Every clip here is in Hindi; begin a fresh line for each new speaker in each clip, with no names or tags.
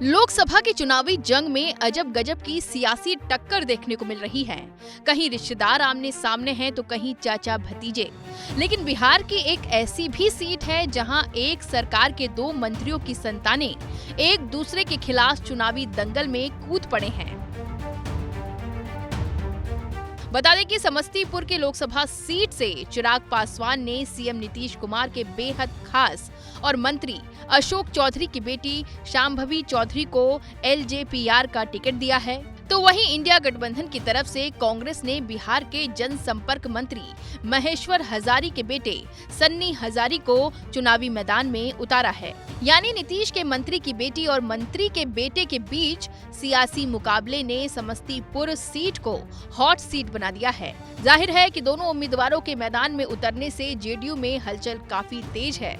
लोकसभा की चुनावी जंग में अजब गजब की सियासी टक्कर देखने को मिल रही है। कहीं रिश्तेदार आमने सामने हैं तो कहीं चाचा भतीजे। लेकिन बिहार की एक ऐसी भी सीट है जहां एक सरकार के दो मंत्रियों की संतानें एक दूसरे के खिलाफ चुनावी दंगल में कूद पड़े हैं। बता दें कि समस्तीपुर की लोकसभा सीट से चिराग पासवान ने सीएम नीतीश कुमार के बेहद खास और मंत्री अशोक चौधरी की बेटी शांभवी चौधरी को एलजेपीआर का टिकट दिया है। तो वहीं इंडिया गठबंधन की तरफ से कांग्रेस ने बिहार के जनसंपर्क मंत्री महेश्वर हजारी के बेटे सन्नी हजारी को चुनावी मैदान में उतारा है। यानी नीतीश के मंत्री की बेटी और मंत्री के बेटे के बीच सियासी मुकाबले ने समस्तीपुर सीट को हॉट सीट बना दिया है। जाहिर है कि दोनों उम्मीदवारों के मैदान में उतरने से जेडीयू में हलचल काफी तेज है।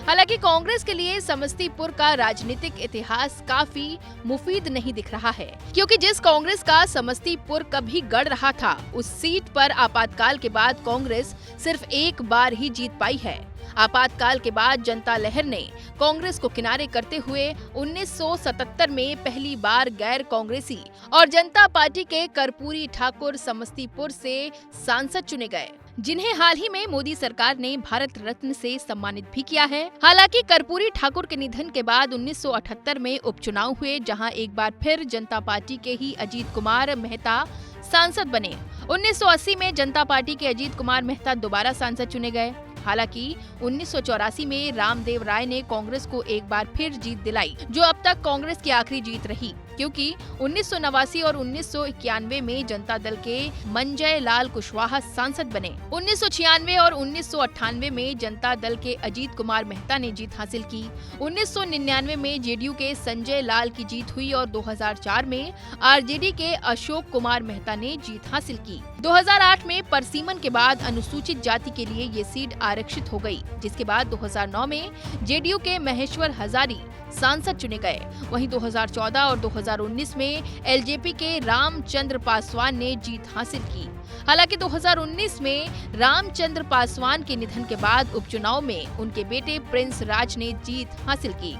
हालांकि कांग्रेस के लिए समस्तीपुर का राजनीतिक इतिहास काफी मुफीद नहीं दिख रहा है, क्योंकि जिस कांग्रेस का समस्तीपुर कभी गढ़ रहा था, उस सीट पर आपातकाल के बाद कांग्रेस सिर्फ एक बार ही जीत पाई है। आपातकाल के बाद जनता लहर ने कांग्रेस को किनारे करते हुए 1977 में पहली बार गैर कांग्रेसी और जनता पार्टी के कर्पूरी ठाकुर समस्तीपुर से सांसद चुने गए, जिन्हें हाल ही में मोदी सरकार ने भारत रत्न से सम्मानित भी किया है। हालांकि कर्पूरी ठाकुर के निधन के बाद 1978 में उपचुनाव हुए, जहां एक बार फिर जनता पार्टी के ही अजीत कुमार मेहता सांसद बने। 1980 में जनता पार्टी के अजीत कुमार मेहता दोबारा सांसद चुने गए। हालांकि 1984 में रामदेव राय ने कांग्रेस को एक बार फिर जीत दिलाई, जो अब तक कांग्रेस की आखिरी जीत रही, क्योंकि 1989 और 1991 में जनता दल के मंजय लाल कुशवाहा सांसद बने। 1996 और 1998 में जनता दल के अजीत कुमार मेहता ने जीत हासिल की। 1999 में जेडीयू के संजय लाल की जीत हुई और 2004 में आरजेडी के अशोक कुमार मेहता ने जीत हासिल की। 2008 में परसीमन के बाद अनुसूचित जाति के लिए ये सीट आरक्षित हो गई, जिसके बाद 2009 में जेडीयू के महेश्वर हजारी सांसद चुने गए। वहीं 2014 और 2019 में एलजेपी के रामचंद्र पासवान ने जीत हासिल की। हालांकि 2019 में रामचंद्र पासवान के निधन के बाद उपचुनाव में उनके बेटे प्रिंस राज ने जीत हासिल की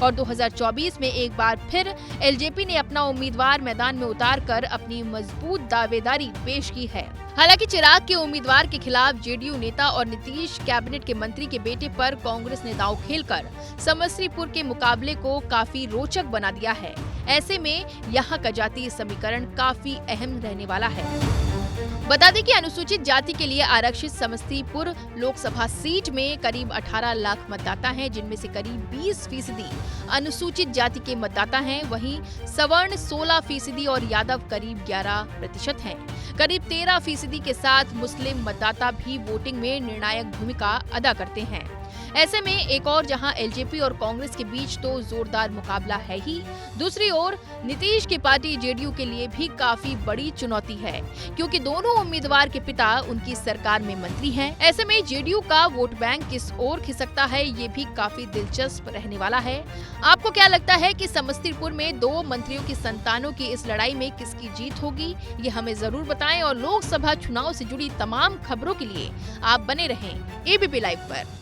और 2024 में एक बार फिर एलजेपी ने अपना उम्मीदवार मैदान में उतारकर अपनी मजबूत दावेदारी पेश की है। हालांकि चिराग के उम्मीदवार के खिलाफ जेडीयू नेता और नीतीश कैबिनेट के मंत्री के बेटे पर कांग्रेस ने दांव खेलकर समस्तीपुर के मुकाबले को काफी रोचक बना दिया है। ऐसे में यहाँ का जातीय समीकरण काफी अहम रहने वाला है। बता दें कि अनुसूचित जाति के लिए आरक्षित समस्तीपुर लोकसभा सीट में करीब 18 लाख मतदाता हैं, जिनमें से करीब 20% अनुसूचित जाति के मतदाता हैं। वहीं सवर्ण 16% और यादव करीब 11% हैं। करीब 13% के साथ मुस्लिम मतदाता भी वोटिंग में निर्णायक भूमिका अदा करते हैं। ऐसे में एक और जहां एलजेपी और कांग्रेस के बीच तो जोरदार मुकाबला है ही, दूसरी ओर नीतीश की पार्टी जेडीयू के लिए भी काफी बड़ी चुनौती है, क्योंकि दोनों उम्मीदवार के पिता उनकी सरकार में मंत्री हैं। ऐसे में जेडीयू का वोट बैंक किस ओर खिसकता है, ये भी काफी दिलचस्प रहने वाला है। आपको क्या लगता है कि समस्तीपुर में दो मंत्रियों की संतानों की इस लड़ाई में किसकी जीत होगी? ये हमें जरूर बताएं और लोकसभा चुनाव से जुड़ी तमाम खबरों के लिए आप बने रहें एबीपी लाइव पर।